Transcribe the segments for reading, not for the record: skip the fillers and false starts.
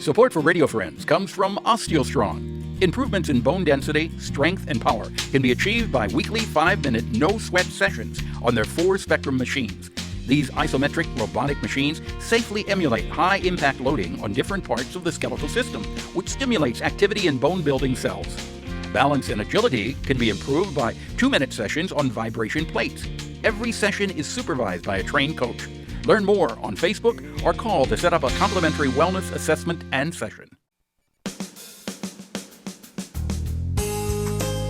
Support for Radio Friends comes from OsteoStrong. Improvements in bone density, strength, and power can be achieved by weekly 5-minute no-sweat sessions on their 4-spectrum machines. These isometric robotic machines safely emulate high-impact loading on different parts of the skeletal system, which stimulates activity in bone-building cells. Balance and agility can be improved by 2-minute sessions on vibration plates. Every session is supervised by a trained coach. Learn more on Facebook or call to set up a complimentary wellness assessment and session.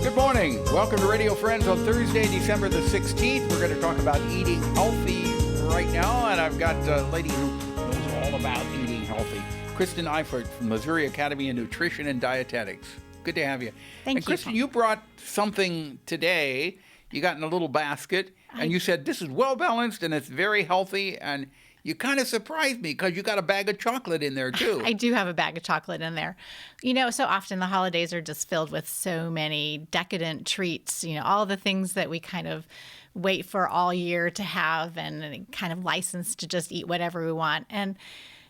Good morning. Welcome to Radio Friends on Thursday, December the 16th. We're going to talk about eating healthy right now, and I've got a lady who knows all about eating healthy, Kristen Eiffert from Missouri Academy of Nutrition and Dietetics. Good to have you. Thank you. Kristen, you brought something today. You got in a little basket, and you said this is well-balanced and it's very healthy, and you kind of surprised me because you got a bag of chocolate in there, too. I do have a bag of chocolate in there. You know, so often the holidays are just filled with so many decadent treats, you know, all the things that we kind of wait for all year to have and kind of licensed to just eat whatever we want. And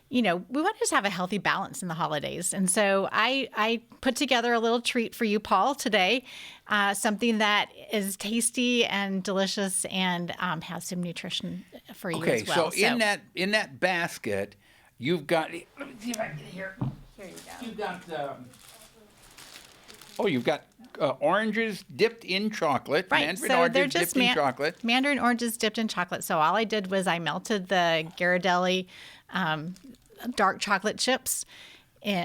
you know, we want to just have a healthy balance in the holidays. And so I put together a little treat for you, Paul, today, something that is tasty and delicious and has some nutrition for you as well. Okay, so in that basket, you've got, let me see if I can get here. Here you go. You've got oranges dipped in chocolate. Right, Mandarin so oranges they're just dipped in chocolate. Mandarin oranges dipped in chocolate. So all I did was I melted the Ghirardelli dark chocolate chips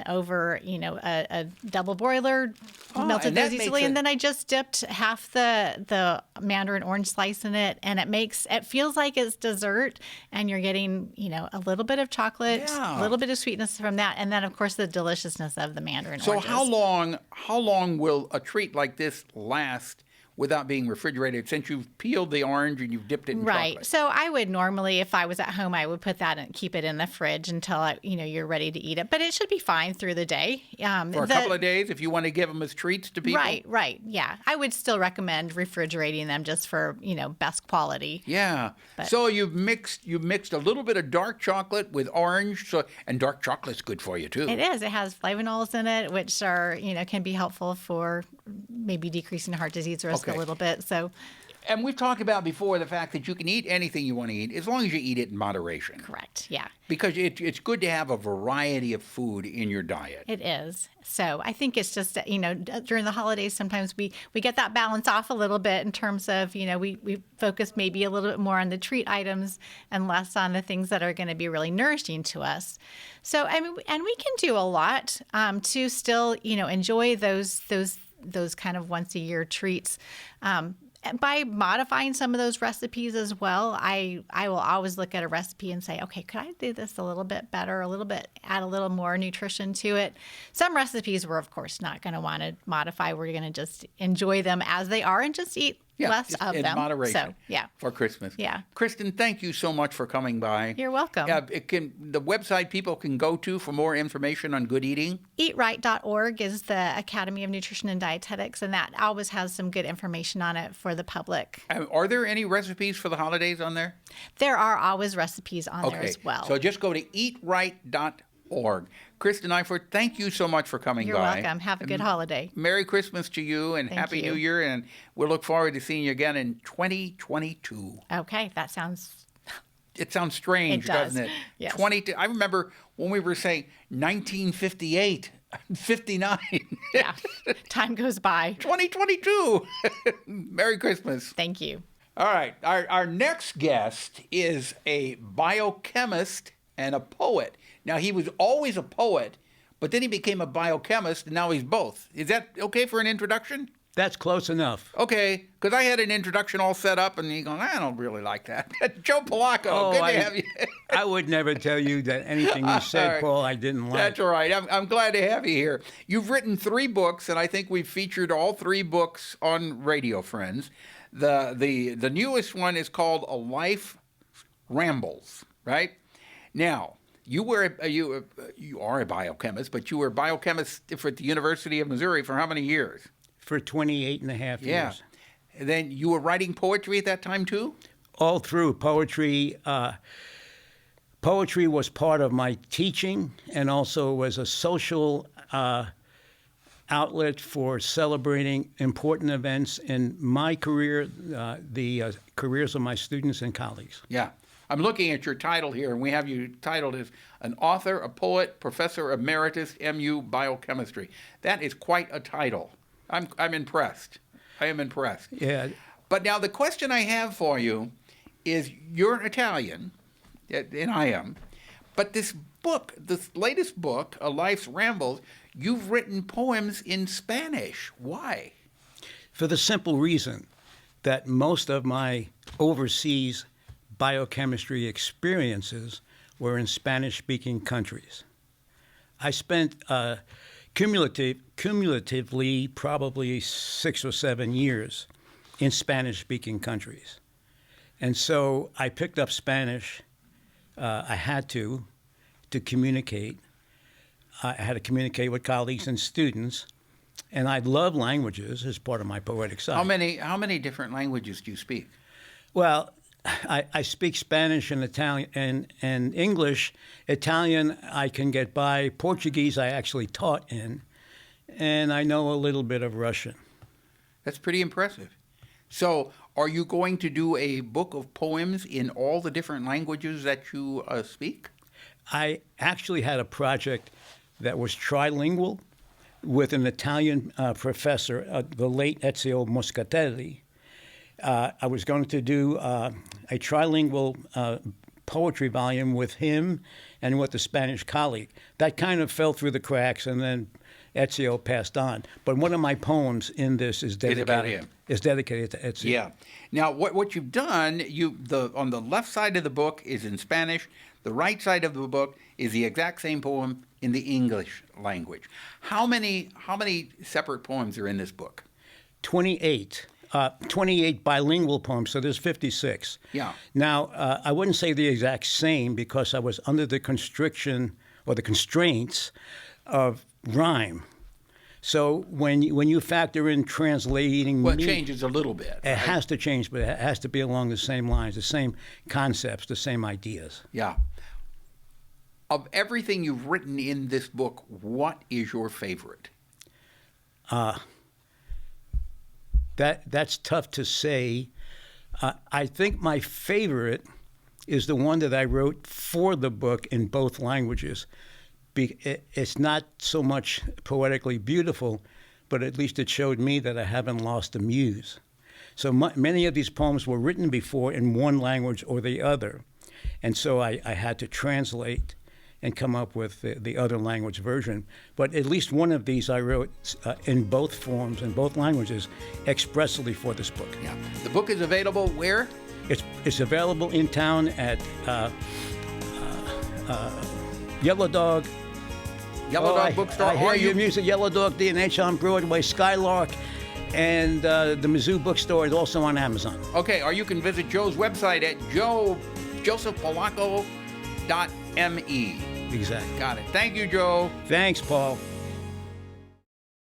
over, you know, a double broiler, melted those easily, and then I just dipped half the mandarin orange slice in it, and it feels like it's dessert, and you're getting, you know, a little bit of chocolate, a little bit of sweetness from that, and then of course the deliciousness of the mandarin oranges. So how long will a treat like this last without being refrigerated, since you've peeled the orange and you've dipped it in chocolate? Right. So I would normally, if I was at home, I would put that and keep it in the fridge until you're ready to eat it. But it should be fine through the day. For a couple of days, if you want to give them as treats to people. Right. Yeah, I would still recommend refrigerating them just for best quality. Yeah. So you've mixed a little bit of dark chocolate with orange. And dark chocolate's good for you too. It is. It has flavonols in it, which are can be helpful for maybe decreasing heart disease risk a little bit. And we've talked about before the fact that you can eat anything you want to eat as long as you eat it in moderation. Correct, yeah. Because it's good to have a variety of food in your diet. It is. So I think it's just, during the holidays, sometimes we get that balance off a little bit in terms of, we focus maybe a little bit more on the treat items and less on the things that are going to be really nourishing to us. So, and we can do a lot to still, enjoy those kind of once a year treats. By modifying some of those recipes as well, I will always look at a recipe and say, okay, could I do this a little bit better, add a little more nutrition to it? Some recipes we're, of course, not going to want to modify. We're going to just enjoy them as they are and just eat less of them. In moderation. So, for Christmas. Yeah. Kristen, thank you so much for coming by. You're welcome. The website people can go to for more information on good eating? Eatright.org is the Academy of Nutrition and Dietetics, and that always has some good information on it for the public. Are there any recipes for the holidays on there? There are always recipes on there as well. So just go to eatright.org. Kristen Eiffert, thank you so much for coming by. You're welcome. Have a good holiday. Merry Christmas to you and Happy New Year. And we'll look forward to seeing you again in 2022. Okay, that sounds... It sounds strange, doesn't it? Yes. I remember when we were saying 1958, 59. Yeah, time goes by. 2022. Merry Christmas. Thank you. All right, our next guest is a biochemist and a poet. Now, he was always a poet, but then he became a biochemist, and now he's both. Is that okay for an introduction? That's close enough. Okay, because I had an introduction all set up, and you go, I don't really like that. Joe Polacco, good to have you. I would never tell you that anything you said, Paul, I didn't like. That's all right. I'm glad to have you here. You've written 3 books, and I think we've featured all 3 books on Radio Friends. The newest one is called A Life Rambles, right? Now, you are a biochemist, but you were a biochemist at the University of Missouri for how many years? For 28 and a half years. And then you were writing poetry at that time, too? All through poetry, Poetry was part of my teaching and also was a social outlet for celebrating important events in my career, the careers of my students and colleagues. Yeah. I'm looking at your title here, and we have you titled as an author, a poet, professor emeritus, MU Biochemistry. That is quite a title. I'm impressed. I am impressed. Yeah. But now the question I have for you is, you're Italian, and I am, but this book, this latest book, A Life's Rambles, you've written poems in Spanish. Why? For the simple reason that most of my overseas biochemistry experiences were in Spanish-speaking countries. I spent cumulatively probably 6 or 7 years in Spanish-speaking countries. And so I picked up Spanish. I had to communicate. I had to communicate with colleagues and students. And I love languages as part of my poetic side. How many different languages do you speak? Well, I speak Spanish and Italian and English. Italian I can get by. Portuguese I actually taught in. And I know a little bit of Russian. That's pretty impressive. So are you going to do a book of poems in all the different languages that you speak? I actually had a project that was trilingual with an Italian professor, the late Ezio Moscatelli. I was going to do a trilingual poetry volume with him and with a Spanish colleague. That kind of fell through the cracks, and then Ezio passed on. But one of my poems in this is dedicated about him. Is dedicated to Ezio. Yeah. Now, what you've done, on the left side of the book is in Spanish. The right side of the book is the exact same poem in the English language. How many separate poems are in this book? 28 bilingual poems, so there's 56. Yeah. Now, I wouldn't say the exact same because I was under the constriction or the constraints of rhyme. So when you factor in translating... Well, it changes a little bit. It has to change, but it has to be along the same lines, the same concepts, the same ideas. Yeah. Of everything you've written in this book, what is your favorite? That's tough to say. I think my favorite is the one that I wrote for the book in both languages. It's not so much poetically beautiful, but at least it showed me that I haven't lost the muse. So many of these poems were written before in one language or the other, and so I had to translate and come up with the other language version. But at least one of these I wrote in both forms, in both languages, expressly for this book. Yeah. The book is available where? It's available in town at Yellow Dog. Yellow Dog Bookstore. I hear your music, Yellow Dog, D&H on Broadway, Skylark, and the Mizzou Bookstore is also on Amazon. Okay, or you can visit Joe's website at josephpolacco.me. Exactly. Got it. Thank you, Joe. Thanks, Paul.